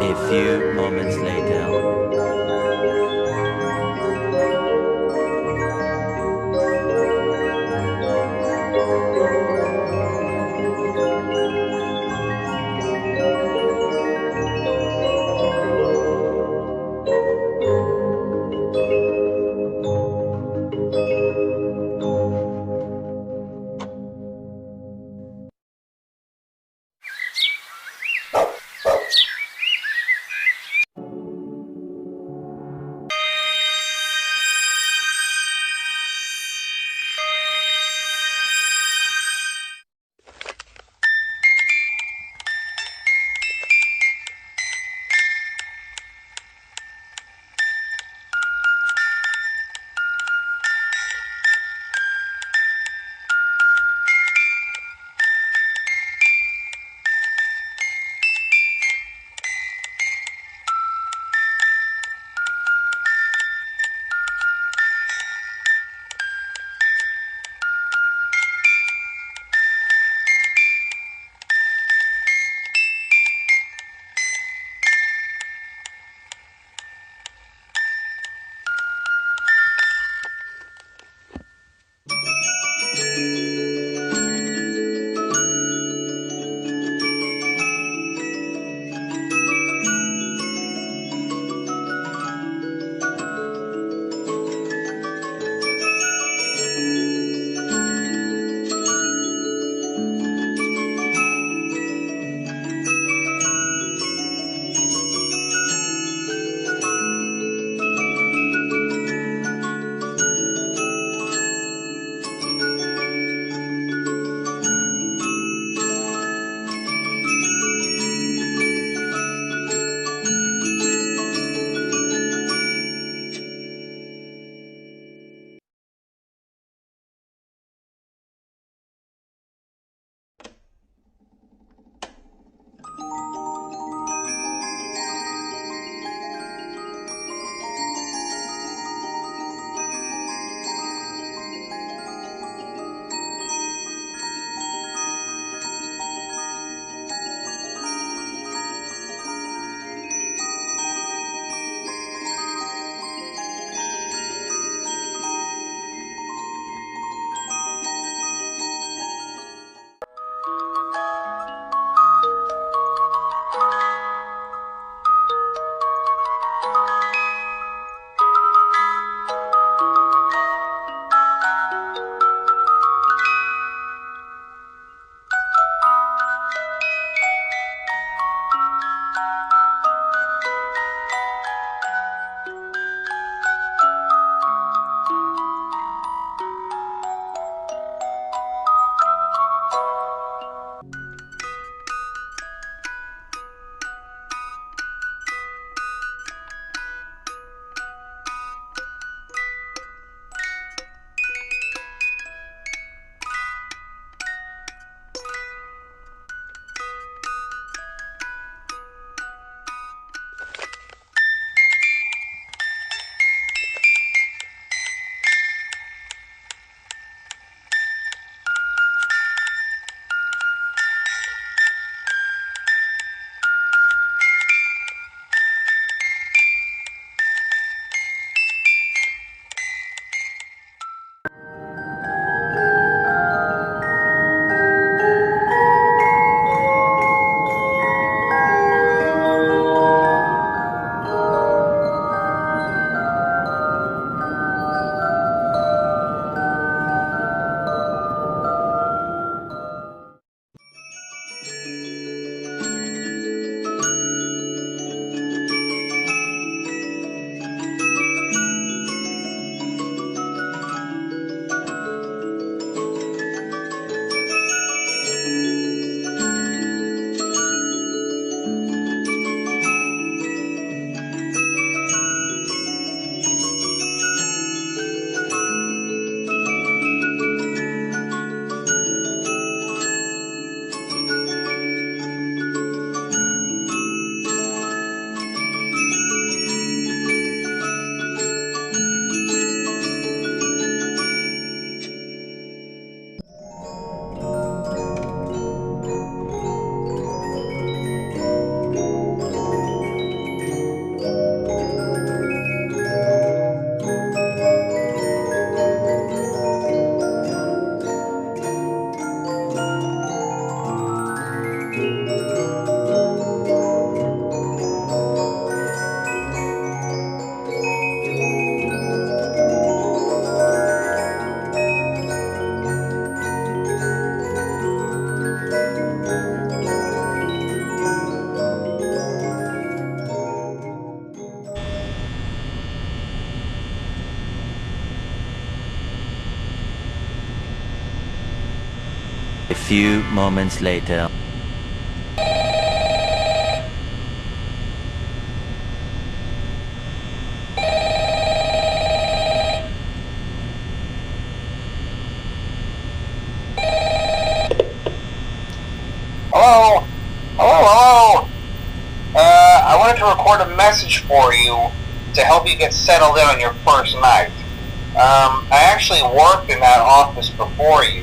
A few moments later. few moments later. Hello? Hello? I wanted to record a message for you to help you get settled in on your first night. I actually worked in that office before you.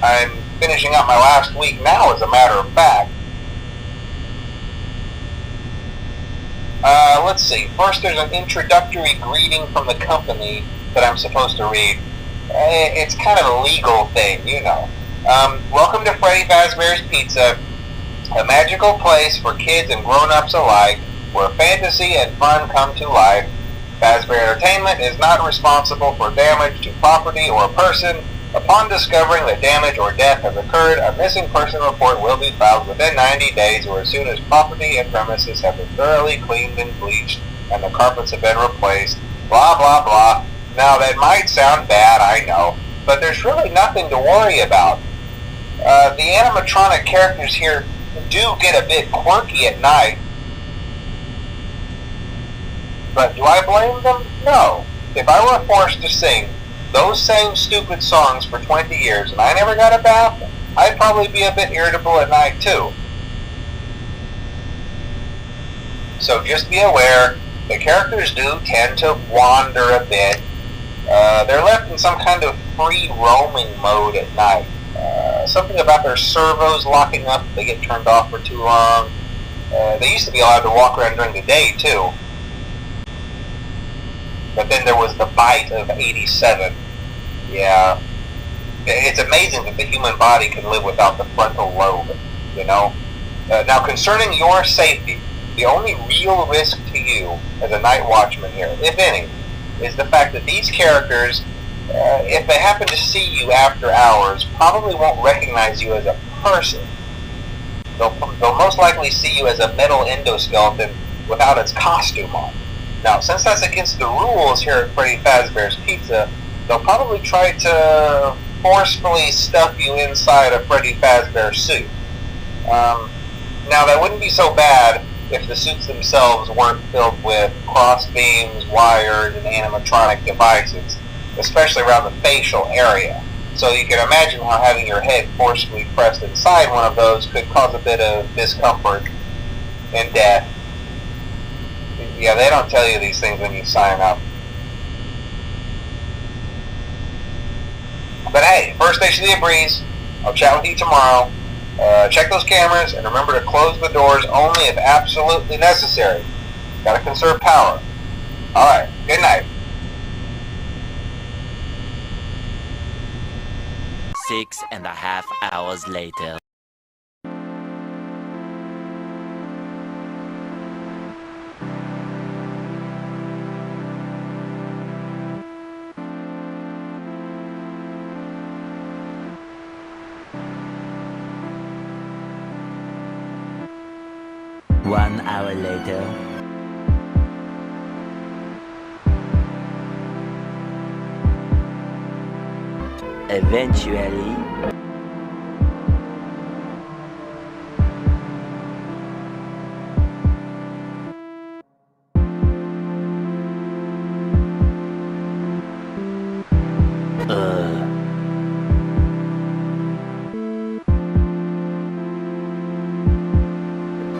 I'm finishing up my last week now, as a matter of fact. Let's see. First, there's an introductory greeting from the company that I'm supposed to read. It's kind of a legal thing, you know. Welcome to Freddy Fazbear's Pizza, a magical place for kids and grown-ups alike, where fantasy and fun come to life. Fazbear Entertainment is not responsible for damage to property or person. Upon discovering that damage or death has occurred, a missing person report will be filed within 90 days or as soon as property and premises have been thoroughly cleaned and bleached and the carpets have been replaced. Blah, blah, blah. Now, that might sound bad, I know, but there's really nothing to worry about. The animatronic characters here do get a bit quirky at night, but do I blame them? No. If I were forced to sing those same stupid songs for 20 years and I never got a bath, I'd probably be a bit irritable at night too. So just be aware, the characters do tend to wander a bit. They're left in some kind of free roaming mode at night. Something about their servos locking up if they get turned off for too long. They used to be allowed to walk around during the day too. But then there was the bite of 87. Yeah. It's amazing that the human body can live without the frontal lobe, you know? Now, concerning your safety, the only real risk to you as a night watchman here, if any, is the fact that these characters, if they happen to see you after hours, probably won't recognize you as a person. They'll most likely see you as a metal endoskeleton without its costume on. Now, since that's against the rules here at Freddy Fazbear's Pizza, they'll probably try to forcefully stuff you inside a Freddy Fazbear suit. Now, that wouldn't be so bad if the suits themselves weren't filled with cross beams, wires, and animatronic devices, especially around the facial area. So you can imagine how having your head forcefully pressed inside one of those could cause a bit of discomfort and death. Yeah, they don't tell you these things when you sign up. But hey, first station of the breeze. I'll chat with you tomorrow. Check those cameras and remember to close the doors only if absolutely necessary. Gotta conserve power. Alright, good night. 6.5 hours later. One hour later. Eventually. Uh.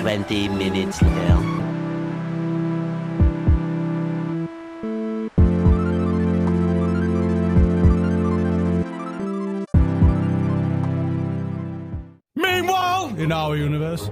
20 minutes later. Meanwhile, in our universe.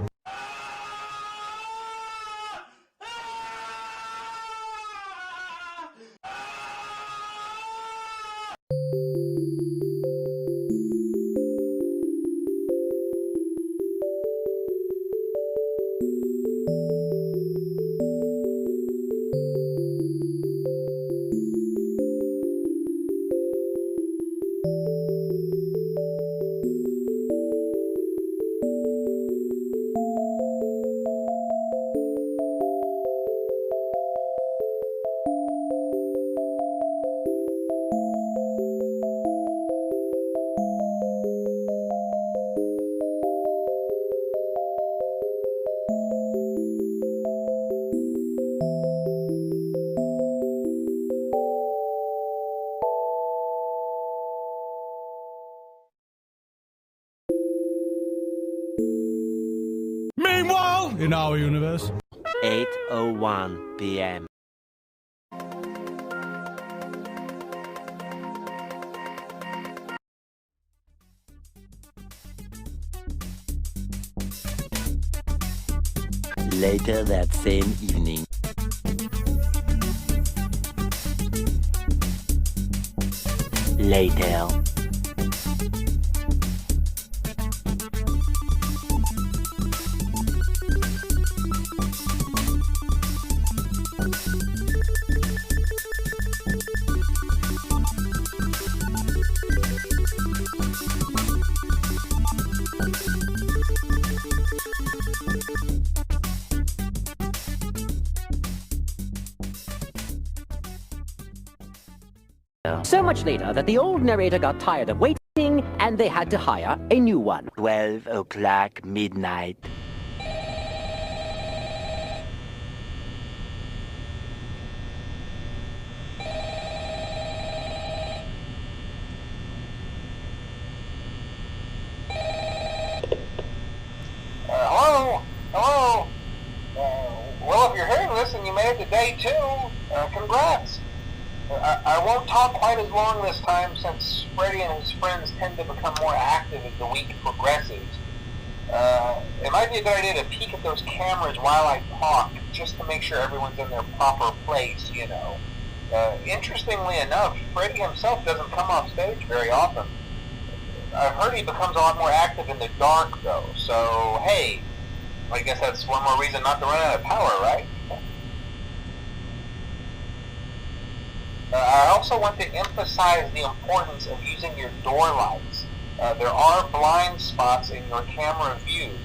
in our universe. 8:01 p.m. Later that same evening. Later. So much later that the old narrator got tired of waiting and they had to hire a new one. 12 o'clock midnight. Hello? Hello? Well, if you're hearing this and you made it to day 2, congrats. I won't talk quite as long this time since Freddy and his friends tend to become more active as the week progresses. It might be a good idea to peek at those cameras while I talk, just to make sure everyone's in their proper place, you know. Interestingly enough, Freddy himself doesn't come off stage very often. I've heard he becomes a lot more active in the dark, though, so hey, I guess that's one more reason not to run out of power, right? I also want to emphasize the importance of using your door lights. There are blind spots in your camera views,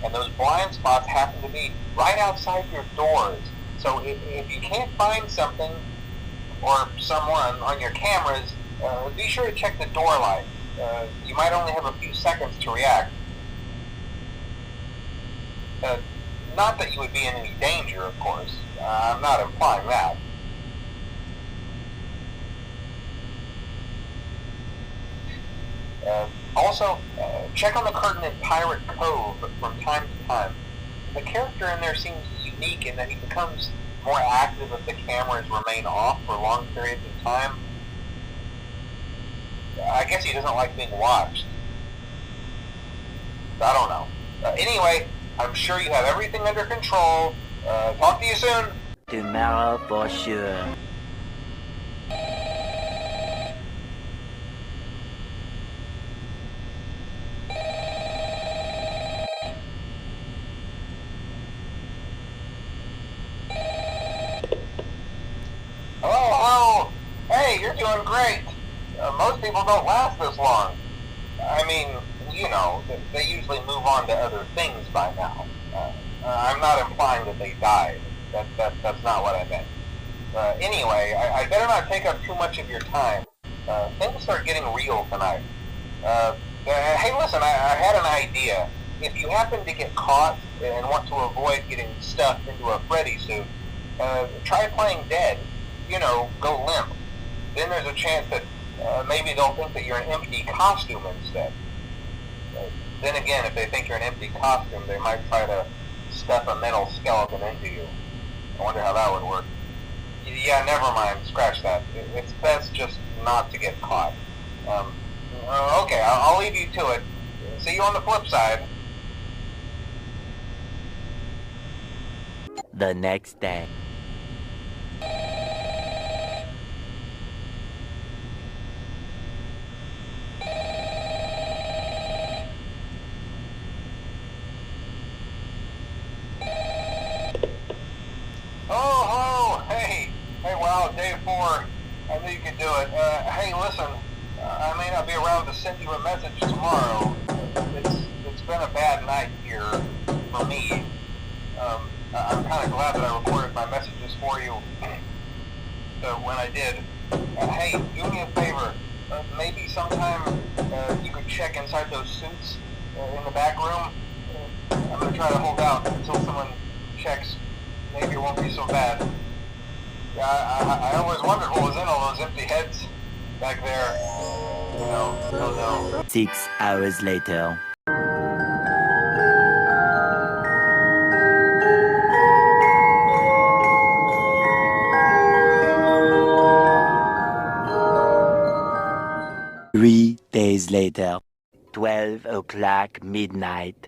and those blind spots happen to be right outside your doors. So if you can't find something or someone on your cameras, be sure to check the door light. You might only have a few seconds to react. Not that you would be in any danger, of course. I'm not implying that. Also, check on the curtain in Pirate Cove from time to time. The character in there seems unique in that he becomes more active if the cameras remain off for long periods of time. I guess he doesn't like being watched. I don't know. Anyway, I'm sure you have everything under control. Talk to you soon. Tomorrow for sure. Hello. Hey, you're doing great. Most people don't last this long. I mean, you know, they usually move on to other things by now. I'm not implying that they died. That's not what I meant. Anyway, I better not take up too much of your time. Things start getting real tonight. Hey, listen, I had an idea. If you happen to get caught and want to avoid getting stuffed into a Freddy suit, try playing dead. You know, go limp. Then there's a chance that maybe they'll think that you're an empty costume instead. Then again, if they think you're an empty costume, they might try to stuff a metal skeleton into you. I wonder how that would work. Yeah, never mind. Scratch that. It's best just not to get caught. Okay, I'll leave you to it. See you on the flip side. The next day. Oh, hey, wow, day 4. I knew you could do it. Hey, listen, I may not be around to send you a message tomorrow. It's been a bad night here for me. I'm kind of glad that I recorded my messages for you. When I did. Hey, do me a favor. Maybe sometime you could check inside those suits in the back room. I'm going to try to hold out until someone checks. Maybe it won't be so bad. Yeah, I always wondered what was in all those empty heads back there. No. 6 hours later. 3 days later, 12 o'clock midnight.